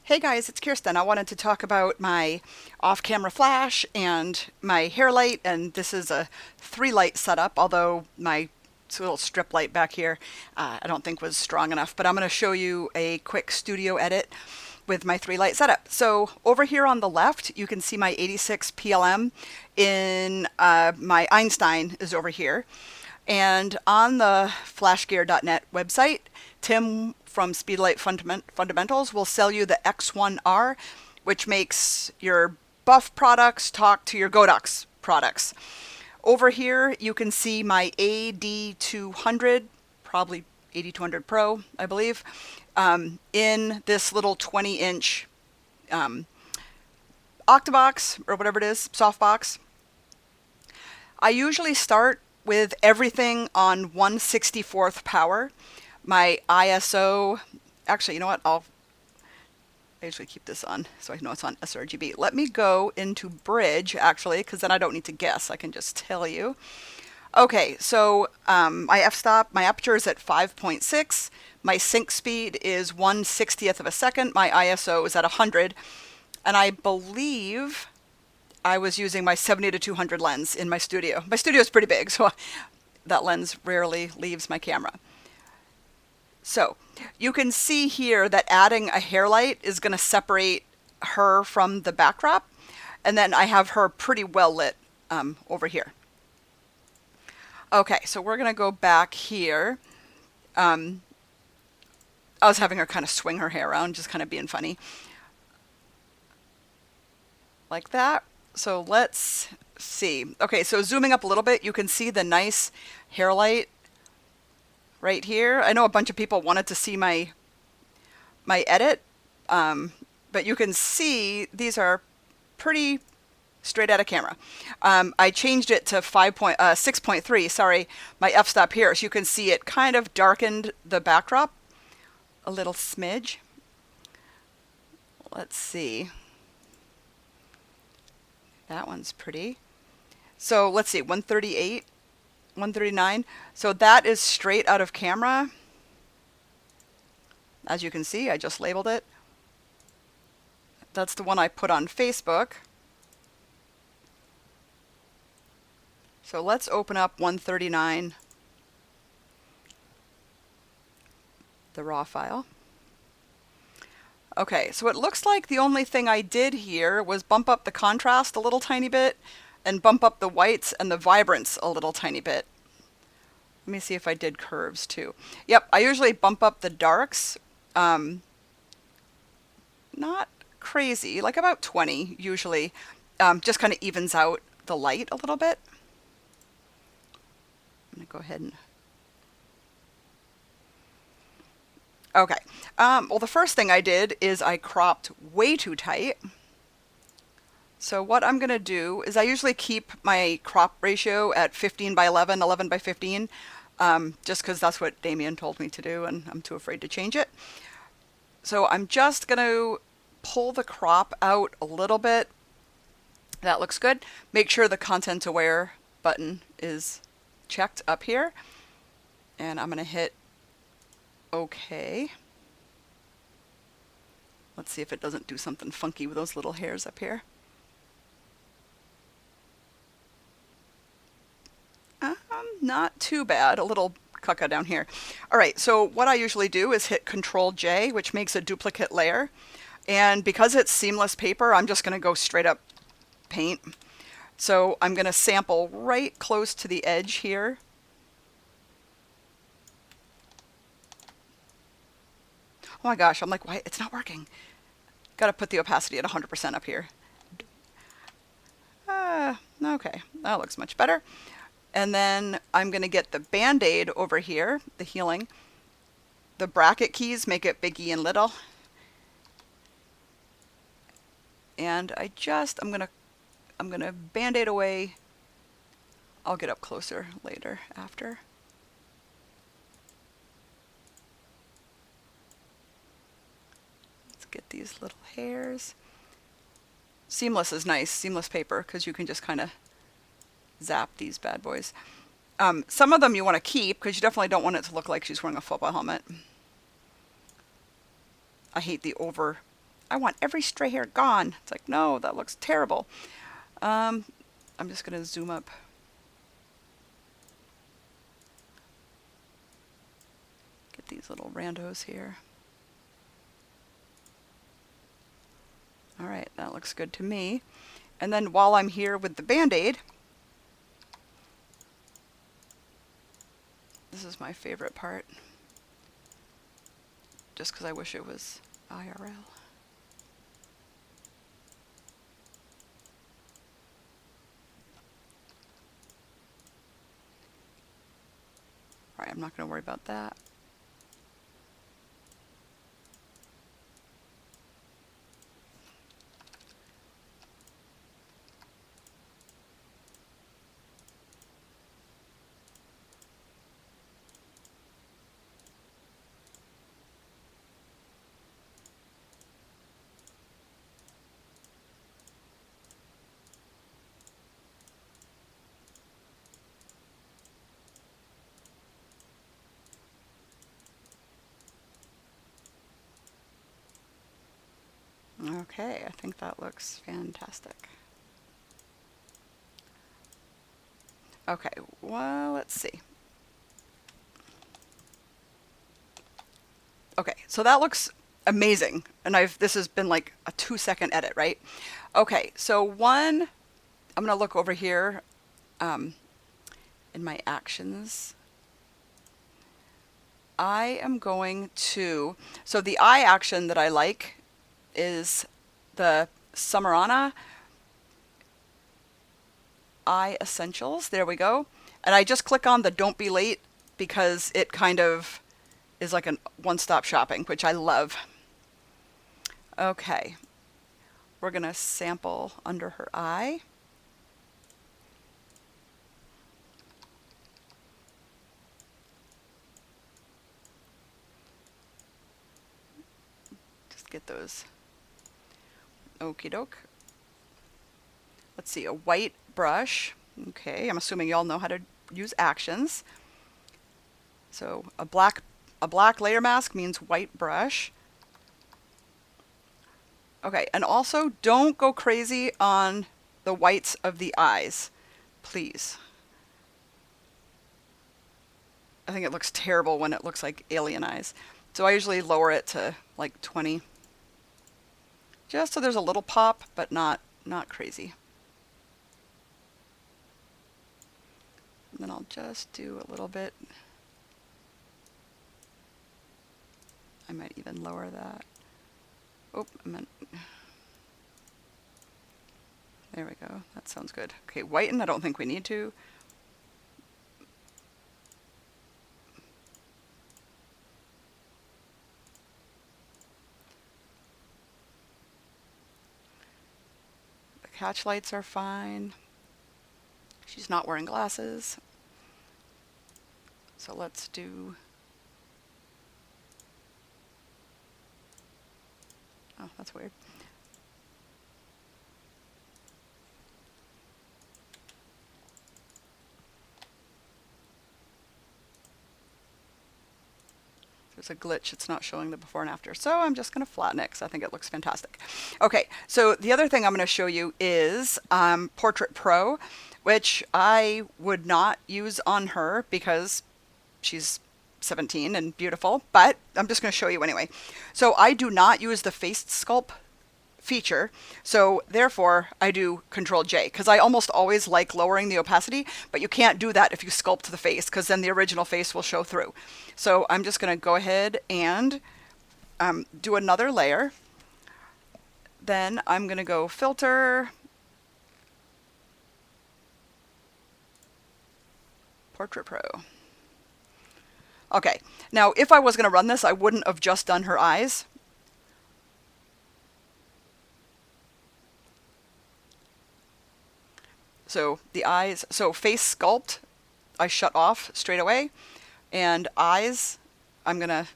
Hey guys, it's Kirsten. I wanted to talk about my off-camera flash and my hair light, and this is a 3 light setup, although my little strip light back here I don't think was strong enough, but I'm going to show you a quick studio edit with my 3 light setup. So over here on the left, you can see my 86 PLM in my Einstein is over here. And on the flashgear.net website, Tim from Speedlight Fundamentals will sell you the X1R, which makes your buff products talk to your Godox products. Over here, you can see my AD200, probably AD200 Pro, I believe, in this little 20-inch Octabox, or whatever it is, softbox. I usually start with everything on 1/64th power. My ISO, actually, you know what? I usually keep this on so I know it's on sRGB. Let me go into Bridge, actually, because then I don't need to guess. I can just tell you. Okay, so my f-stop, my aperture is at 5.6. My sync speed is 1/60th of a second. My ISO is at 100. And I believe I was using my 70-200 lens in my studio. My studio is pretty big, so that lens rarely leaves my camera. So you can see here that adding a hair light is going to separate her from the backdrop. And then I have her pretty well lit over here. Okay, so we're going to go back here. I was having her kind of swing her hair around, just kind of being funny. Like that. So let's see. Okay, so zooming up a little bit, you can see the nice hair light right here. I know a bunch of people wanted to see my edit, but you can see these are pretty straight out of camera. I changed it to 6.3, sorry, my f-stop here, so you can see it kind of darkened the backdrop a little smidge. Let's see. That one's pretty. So let's see, 138, 139. So that is straight out of camera. As you can see, I just labeled it. That's the one I put on Facebook. So let's open up 139, the raw file. Okay, so it looks like the only thing I did here was bump up the contrast a little tiny bit and bump up the whites and the vibrance a little tiny bit. Let me see if I did curves too. Yep, I usually bump up the darks. Not crazy, like about 20 usually. Just kind of evens out the light a little bit. I'm going to go ahead and... Okay, well the first thing I did is I cropped way too tight. So what I'm going to do is I usually keep my crop ratio at 15:11, 11:15, just because that's what Damien told me to do and I'm too afraid to change it. So I'm just going to pull the crop out a little bit. That looks good. Make sure the content aware button is checked up here. And I'm going to hit OK. Let's see if it doesn't do something funky with those little hairs up here. Not too bad. A little cucka down here. All right, so what I usually do is hit Control J, which makes a duplicate layer. And because it's seamless paper, I'm just going to go straight up paint. So I'm going to sample right close to the edge here. Oh my gosh, I'm like, why? It's not working. Got to put the opacity at 100% up here. Okay, that looks much better. And then I'm going to get the Band-Aid over here, the healing. The bracket keys make it big E and little. And I'm going to Band-Aid away. I'll get up closer later after. Let's get these little hairs. Seamless is nice, seamless paper, because you can just kind of zap these bad boys. Some of them you want to keep because you definitely don't want it to look like she's wearing a football helmet. I hate the over I want every stray hair gone. It's like, no, that looks terrible. I'm just going to zoom up. Get these little randos here. All right, that looks good to me. And then while I'm here with the Band-Aid, this is my favorite part, just because I wish it was IRL. All right, I'm not going to worry about that. Okay, I think that looks fantastic. Okay, well, let's see. Okay, so that looks amazing. And this has been like a 2-second edit, right? Okay, so I'm going to look over here in my actions. I am going to, so the eye action that I like is the Summerana Eye Essentials. There we go. And I just click on the Don't Be Late because it kind of is like a one-stop shopping, which I love. Okay. We're going to sample under her eye. Just get those. Okie doke. Let's see, a white brush. Okay, I'm assuming y'all know how to use actions. So a black layer mask means white brush. Okay, and also don't go crazy on the whites of the eyes, please. I think it looks terrible when it looks like alien eyes. So I usually lower it to like 20. Just so there's a little pop, but not crazy. And then I'll just do a little bit. I might even lower that. Oh, there we go. That sounds good. Okay, whiten, I don't think we need to. The catch lights are fine. She's not wearing glasses. So let's do... Oh, that's weird. There's a glitch. It's not showing the before and after. So I'm just going to flatten it because I think it looks fantastic. Okay, so the other thing I'm going to show you is PortraitPro, which I would not use on her because she's 17 and beautiful, but I'm just going to show you anyway. So I do not use the face sculpt feature, so therefore I do Control J because I almost always like lowering the opacity, but you can't do that if you sculpt the face because then the original face will show through. So I'm just going to go ahead and do another layer. Then I'm going to go Filter, PortraitPro. Okay, now if I was going to run this, I wouldn't have just done her eyes. So the eyes, so face sculpt, I shut off straight away. And eyes, I'm going to,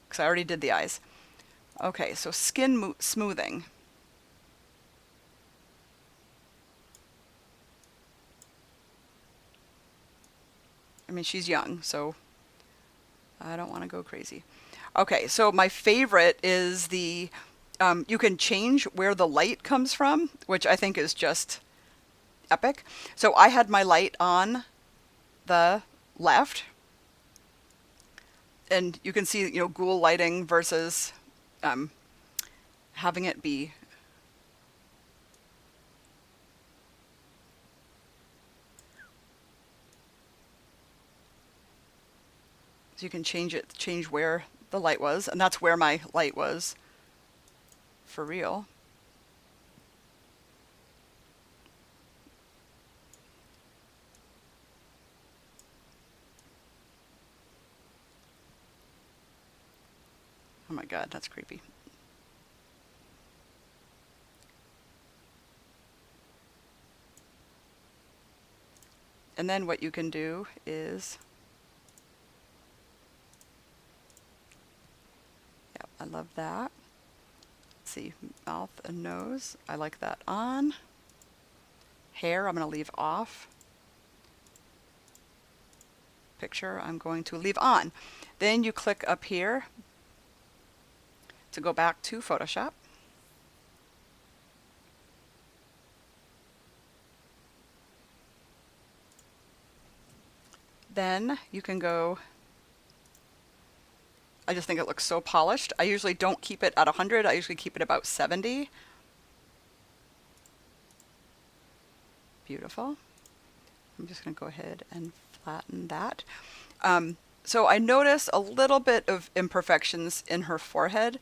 because I already did the eyes. Okay, so skin smoothing. I mean, she's young, so I don't want to go crazy. Okay, so my favorite is the You can change where the light comes from, which I think is just epic. So I had my light on the left, and you can see, you know, ghoul lighting versus um, having it be. So you can change where the light was, and that's where my light was for real. Oh my God, that's creepy. And then what you can do is, yeah, I love that. Let's see, mouth and nose, I like that on. Hair, I'm going to leave off. Picture, I'm going to leave on. Then you click up here to go back to Photoshop. Then you can go, I just think it looks so polished. I usually don't keep it at 100, I usually keep it about 70. Beautiful. I'm just going to go ahead and flatten that. So I notice a little bit of imperfections in her forehead.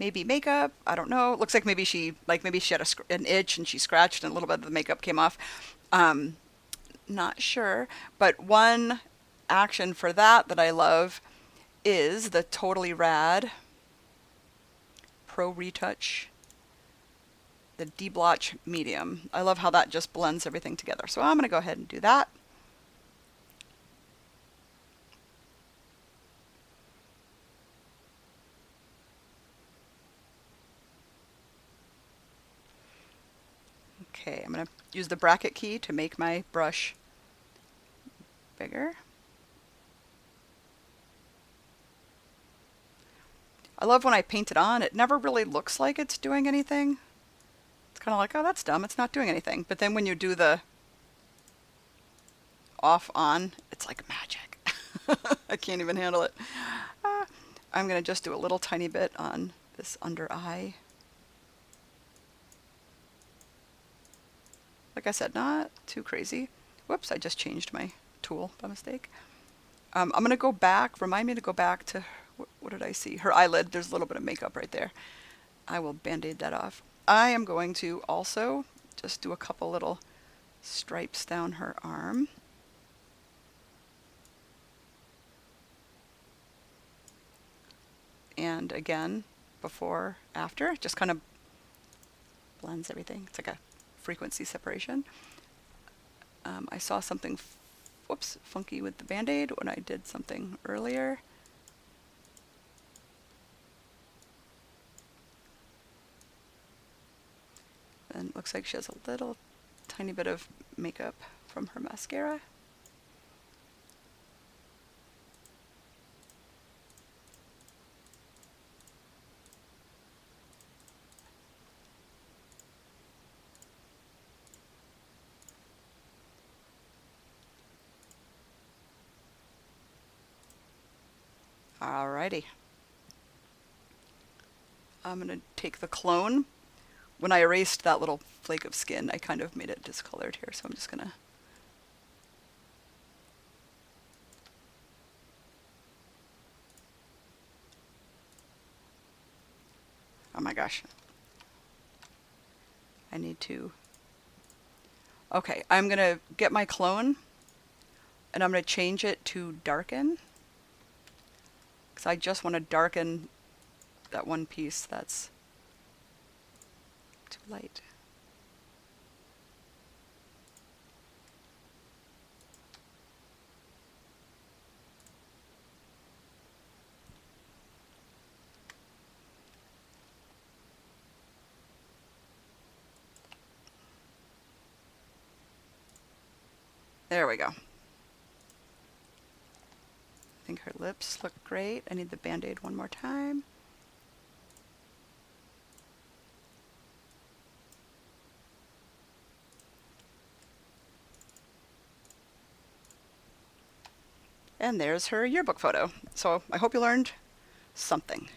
Maybe makeup, I don't know. It looks like maybe she had an itch and she scratched and a little bit of the makeup came off. Not sure, but one action for that I love is the totally rad Pro Retouch, the deblotch medium. I love how that just blends everything together. So I'm going to go ahead and do that. Okay, I'm going to use the bracket key to make my brush bigger. I love when I paint it on, it never really looks like it's doing anything. It's kind of like, oh, that's dumb, it's not doing anything. But then when you do the off on, it's like magic. I can't even handle it. I'm going to just do a little tiny bit on this under eye. Like I said, not too crazy. Whoops, I just changed my tool by mistake. I'm going to go back, remind me to go back to, what did I see? Her eyelid, there's a little bit of makeup right there. I will band-aid that off. I am going to also just do a couple little stripes down her arm. And again, before, after, just kind of blends everything. It's like a frequency separation. I saw something, whoops, funky with the Band-Aid when I did something earlier. And it looks like she has a little tiny bit of makeup from her mascara. Alrighty. I'm going to take the clone. When I erased that little flake of skin, I kind of made it discolored here, so I'm just going to... Oh my gosh. I need to... Okay, I'm going to get my clone, and I'm going to change it to darken. Because I just want to darken that one piece that's too light. There we go. I think her lips look great. I need the Band-Aid one more time. And there's her yearbook photo. So I hope you learned something.